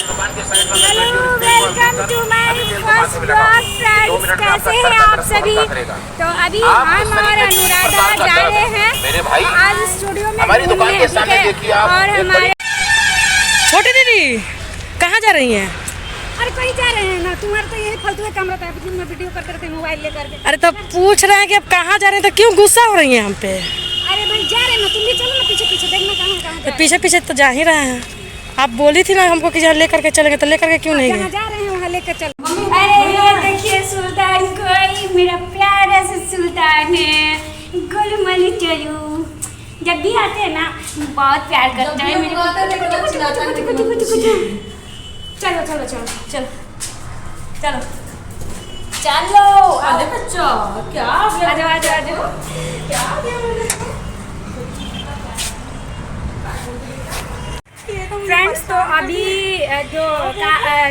Hello, welcome to my first blog friends. कैसे हैं आप सभी? तो अभी हम और अनुराधा जा रहे हैं आज स्टूडियो में घूमने, और हमारे छोटी दीदी कहाँ जा रही हैं? अरे कहीं जा रहे हैं ना, तुम्हारा तो यही फालतू का काम रहता है, में वीडियो करते रहते हैं मोबाइल लेकर के। अरे तब पूछ रहे हैं कि अब कहाँ जा रहे हैं, तो क्यों गुस्सा हो रही हैं हम पे? अरे भाई जा रहे हैं ना, तुम भी चलो ना, पीछे पीछे देखना कहाँ तो पीछे पीछे तो जा ही रहे हैं। आप बोली थी ना हमको कि जहाँ लेकर के चलेंगे, तो लेकर के क्यों नहीं गए? जा रहे हैं वहाँ लेकर चलो। अरे ये देखिए सुल्तान को, मेरा प्यारा सा सुल्तान है, गोलमाली चलू। जब भी आते हैं ना बहुत प्यार करता है मेरे को। चलो चलो चलो चलो चलो चलो, अरे बच्चा क्या आ जाओ आ जाओ आ जाओ। फ्रेंड्स, तो अभी जो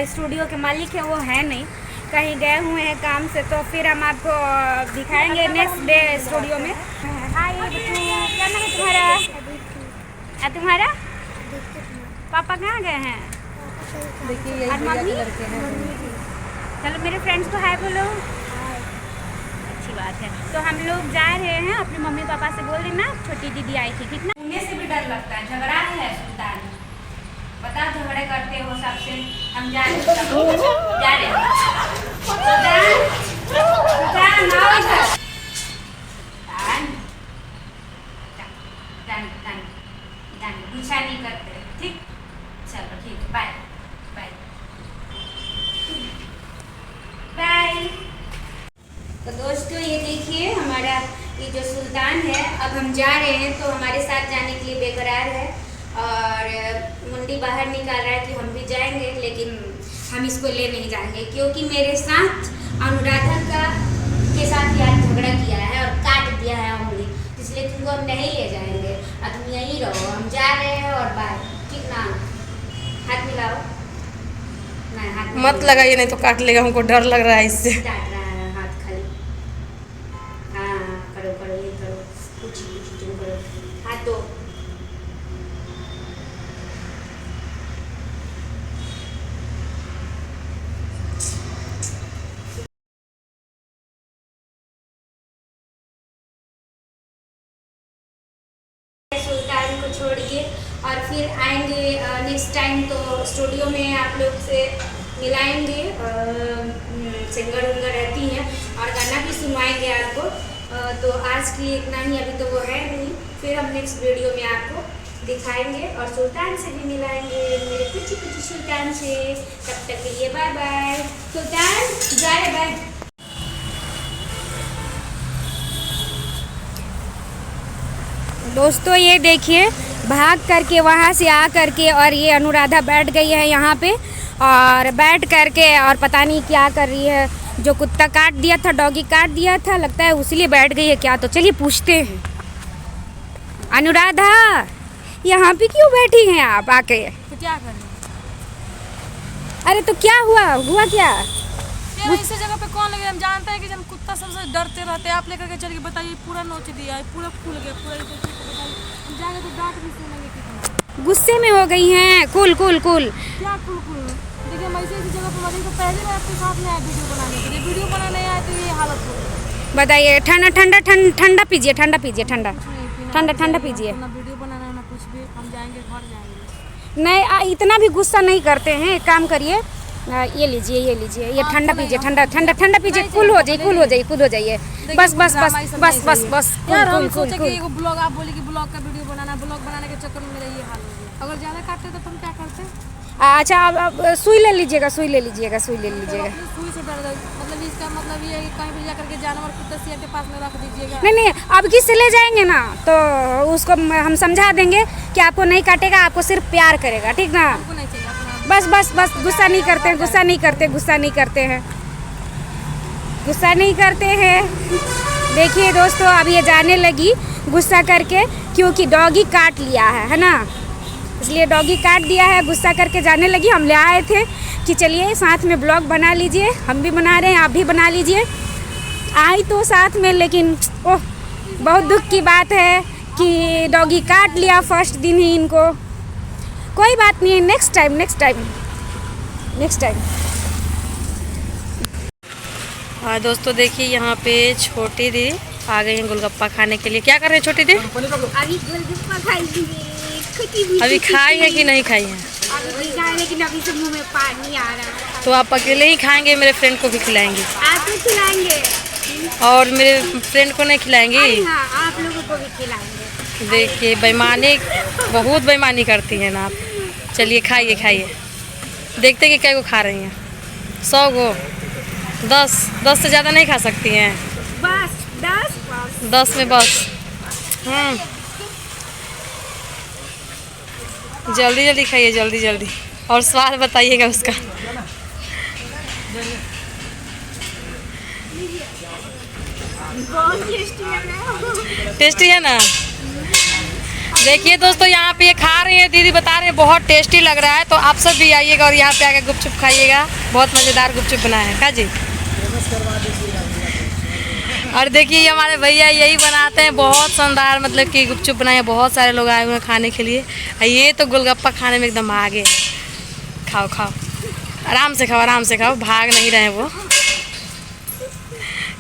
स्टूडियो के मालिक है वो है नहीं, कहीं गए हुए हैं काम से, तो फिर हम आपको दिखाएंगे नेक्स्ट डे स्टूडियो में। हाय बच्चू, क्या नाम है तुम्हारा? तुम्हारा पापा कहाँ गए हैं? देखिए और मम्मी? चलो मेरे फ्रेंड्स को हाय बोलो। अच्छी बात है। तो हम लोग जा रहे हैं, अपने मम्मी पापा से बोल देना छोटी दीदी आई थी, ठीक ना? उन्हें से भी डर लगता है, झगड़ा है सुल्तान, बता झगड़े करते हो सबसे। हम जा रहे हैं, जा रहे हैं। गुस्सा नहीं करते, ठीक? चलो ठीक है, बाय बाय बाय। तो दोस्तों ये देखिए हमारा ये जो सुल्तान है, अब हम जा रहे हैं, तो हमारे साथ जाने के लिए बेकरार है और मुंडी बाहर निकाल रहा है कि हम भी जाएंगे, लेकिन हम इसको ले नहीं जाएंगे क्योंकि मेरे साथ अनुराधा के साथ यार झगड़ा किया है और काट दिया है उंगली, इसलिए तुमको हम नहीं ले जाएंगे। और तुम यहीं रहो, हम जा रहे हैं और बाय, ठीक ना? हाथ मिलाओ। नहीं, हाथ मत लगाइए, नहीं तो काट लेगा, हमको डर लग रहा है इससे। काट रहा है हाथ खाली। हाँ करो करो, ये करो, कुछ तुम करो, हाथ दो। सुल्तान को छोड़िए और फिर आएंगे नेक्स्ट टाइम, तो स्टूडियो में आप लोग से मिलाएंगे। सिंगर उंगर रहती हैं और गाना भी सुनवाएंगे आपको। तो आज के लिए इतना ही, अभी तो वो है नहीं, फिर हम नेक्स्ट वीडियो में आपको दिखाएंगे और सुल्तान से भी मिलाएंगे, मेरे कुछ सुल्तान से। तब तक के लिए बाय बाय। सुल्तान जा रहे, बाय। दोस्तों ये देखिए भाग करके वहाँ से आ करके, और ये अनुराधा बैठ गई है यहाँ पे, और बैठ करके और पता नहीं क्या कर रही है। जो कुत्ता काट दिया था, डॉगी काट दिया था, लगता है उसलिए बैठ गई है क्या। तो चलिए पूछते हैं। अनुराधा यहाँ पे क्यों बैठी हैं आप आके? तो क्या करें? अरे तो क्या हुआ क्या? ऐसी जगह पे कौन लगे? हम जानते हैं कि जब कुत्ता सबसे डरते रहते हैं। आप लेकर के चलिए, बताइए, पूरा नोच दिया है, पूरा फूल गया, पूरा। हम जाएंगे तो डांट भी सुनेंगे कितना। गुस्से में हो गई हैं? Cool cool cool. क्या कूल कूल? देखिए हम ऐसी जगह पे मरीज, तो पहले बार आपके साथ में आए वीडियो बनाने के लिए, वीडियो बनाने आए तो ये हालत हो गई। बताइए, ठंडा ठंडा ठंडा पीजिए, ठंडा पीजिए, ठंडा ठंडा पीजिए। ना वीडियो बनाना है ना कुछ भी, हम जाएंगे घर जाएंगे। नहीं इतना भी गुस्सा नहीं करते हैं। एक काम करिए, ये लीजिए, ये ठंडा पीजिए, ठंडा पीजिए, कूल हो जाइए। बस बस बस बस बस बस यार, हम सोचे कि एगो ब्लॉग, आप बोली कि ब्लॉग का वीडियो बनाना, ब्लॉग बनाने के चक्कर में मेरा ये हाल हो गया। अगर ज़्यादा काटते तो तुम क्या करते? अच्छा अब सुई ले लीजिएगा। सुई से डर, मतलब इसका मतलब ये है कि कहीं भी जाकर के जानवर कुत्ते शेर के पास में रख दीजिएगा। नहीं अब किससे ले जाएंगे ना, तो उसको हम समझा देंगे कि आपको नहीं काटेगा, आपको सिर्फ प्यार करेगा, ठीक ना? नहीं चाहिए अपना। बस बस बस, गुस्सा नहीं करते हैं। देखिए दोस्तों, अब ये जाने लगी गुस्सा करके, क्योंकि डॉगी काट लिया है ना, इसलिए डॉगी काट दिया है, गुस्सा करके जाने लगी। हम ले आए थे कि चलिए साथ में ब्लॉग बना लीजिए, हम भी बना रहे हैं, आप भी बना लीजिए। आई तो साथ में, लेकिन ओह बहुत दुख की बात है कि डॉगी काट लिया फर्स्ट दिन ही इनको। कोई बात नहीं, नेक्स्ट टाइम नेक्स्ट टाइम। हाँ दोस्तों देखिए यहाँ पे छोटी दी आ गई हैं गोलगप्पा खाने के लिए। क्या कर रहे हैं छोटी दी? अभी गोलगप्पा खाएंगे। अभी खाई है कि नहीं खाई है? अभी खाए लेकिन अभी से मुंह में पानी आ रहा है। तो आप अकेले ही खाएंगे, मेरे फ्रेंड को भी खिलाएंगे? आपको खिलाएंगे और मेरे फ्रेंड को नहीं खिलाएंगी? हाँ, आप लोगों को भी खिलाएंगे। देखिए बेईमानी, बहुत बेईमानी करती हैं ना आप। चलिए खाइए खाइए, देखते कि क्या को खा रही हैं। 100 गो? 10 से ज़्यादा नहीं खा सकती हैं? बस 10 10 में बस। जल्दी जल्दी खाइए, जल्दी जल्दी, और स्वाद बताइएगा उसका। बहुत टेस्टी लग रहा है। टेस्टी है ना? देखिए दोस्तों यहाँ पे ये खा रही है, दीदी बता रहे हैं बहुत टेस्टी लग रहा है। तो आप सब भी आइएगा और यहाँ पे आके गुपचुप खाइएगा। बहुत मज़ेदार गुपचुप बनाया है। का जी? और देखिए ये हमारे भैया यही बनाते हैं, बहुत शानदार, मतलब कि गुपचुप बनाए हैं। बहुत सारे लोग आए हुए हैं खाने के लिए। ये तो गोलगप्पा खाने में एकदम आगे। खाओ खाओ, आराम से खाओ, आराम से खाओ, भाग नहीं रहे वो।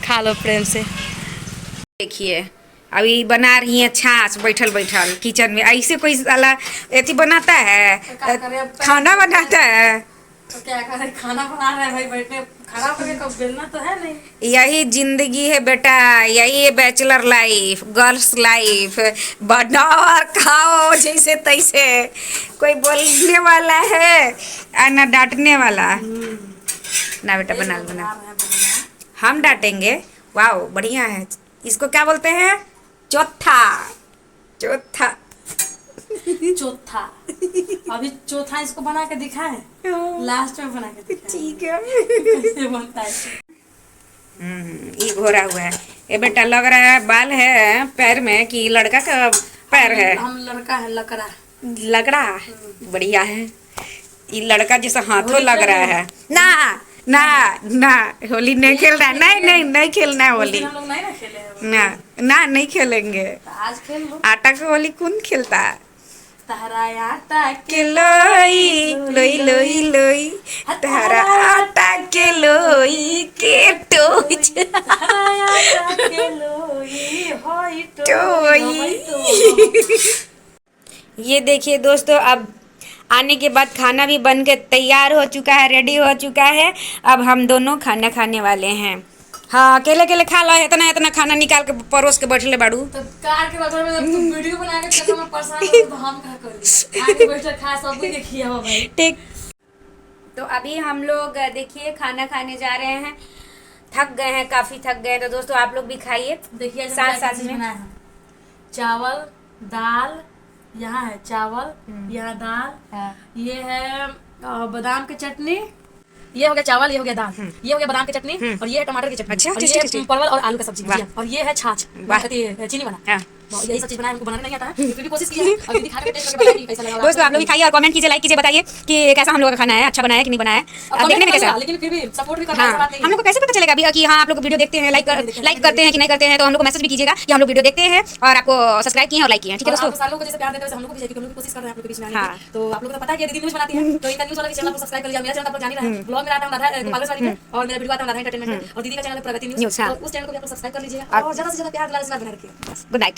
खा लो प्रेम से। देखिए अभी बना रही हैं छाछ बैठल बैठल किचन में। ऐसे कोई साला एथी बनाता है, खाना बनाता है? तो क्या करें, खाना बना रहे हैं भाई, बैठे खराब करके कब बेलना तो है नहीं। यही जिंदगी है बेटा, यही है बैचलर लाइफ, गर्ल्स लाइफ। बनाओ और खाओ जैसे तैसे। कोई बोलने वाला है और ना डांटने वाला। ना बेटा बना। हम डांटेंगे? वाह बढ़िया है। इसको क्या बोलते हैं? चौथा। अभी चौथा इसको बना के दिखाए, लास्ट में बना के दिखाए। ठीक है। कैसे बनता है? ये घोरा हुआ है। ये बेटा लग रहा है बाल है पैर में कि लड़का का पैर है? हम लड़का है, लकड़ा। लगड़ा बढ़िया है। ये लड़का जैसा हाथों लग रहा है। ना ना ना होली नहीं खेल रहा है। नहीं खेलना है होली। हम लोग नहीं ना खेले हैं। ना नहीं खेलेंगे। तो आज खेल लो। आटा का होली कौन खेलता है? तहरा आटा के लोई लोई लोई लोई, तारा आटा के लोई के टोई टोई। ये देखिए दोस्तों, अब आने के बाद खाना भी बन के तैयार हो चुका है, रेडी हो चुका है। अब हम दोनों खाना खाने वाले हैं। हाँ अकेले अकेले खा लो, इतना खाना निकाल के परोस के बैठले बाड़ू। तो कार के बगल में जब वीडियो बना के चक्कर में परेशान हो तो हम क्या करें? आके बैठ के खा, सब कुछ खिया हो भाई। ठीक। तो अभी हम लोग देखिए खाना खाने जा रहे हैं। थक गए हैं, काफी थक गए हैं। तो दोस्तों आप लोग भी खाइए देखिए साथ में। बनाया है चावल दाल, यहाँ है चावल, यहाँ दाल, ये है बादाम की चटनी, ये हो गया चावल, ये हो गया दाल, ये हो गया बादाम की चटनी, और ये है टमाटर की चटनी, अच्छा, और टेस्टी। ये परवल और आलू का सब्जी, और ये है छाछ, चीनी बना। यही सब चीज बनाया, हमको बनाना नहीं आता है, फिर भी कोशिश की है। और दीदी खा के टेस्ट करके बताएगी कैसा लगा। दोस्तों आप लोग भी खाइए और कमेंट कीजिए, लाइक कीजिए, बताइए कि कैसा हम लोग का खाना है, अच्छा बनाया है कि नहीं बनाया है, देखने में कैसा। लेकिन फिर भी सपोर्ट भी करना, ऐसा हाँ बात नहीं हम लोग को कैसे पता चलेगा अभी कि हाँ आप लोग वीडियो देखते हैं, लाइक करते हैं कि नहीं करते हैं। तो हम लोग को मैसेज भी कीजिएगा कि हम लोग वीडियो देखते हैं और आपको सब्सक्राइब किए और लाइक किए। ठीक है दोस्तों, सालों को जैसे प्यार देते हैं हम लोग को भी चाहिए, हम लोग कोशिश कर रहे हैं आप लोग के बीच में आने की। तो आप लोगों को पता है कि दीदी न्यूज़ बनाती है, तो इनका न्यूज़ वाला चैनल को सब्सक्राइब कर लीजिए। मेरा चैनल आप लोग जान ही रहे हैं, ब्लॉग में आता हूं राधा पागलवाड़ी में, और मेरा वीडियो आता हूं राधा एंटरटेनमेंट, और दीदी का चैनल है प्रगति न्यूज़। तो उस चैनल को भी आप लोग सब्सक्राइब कर लीजिए और ज्यादा से ज्यादा प्यार दुलार से बना रखिए। Good night.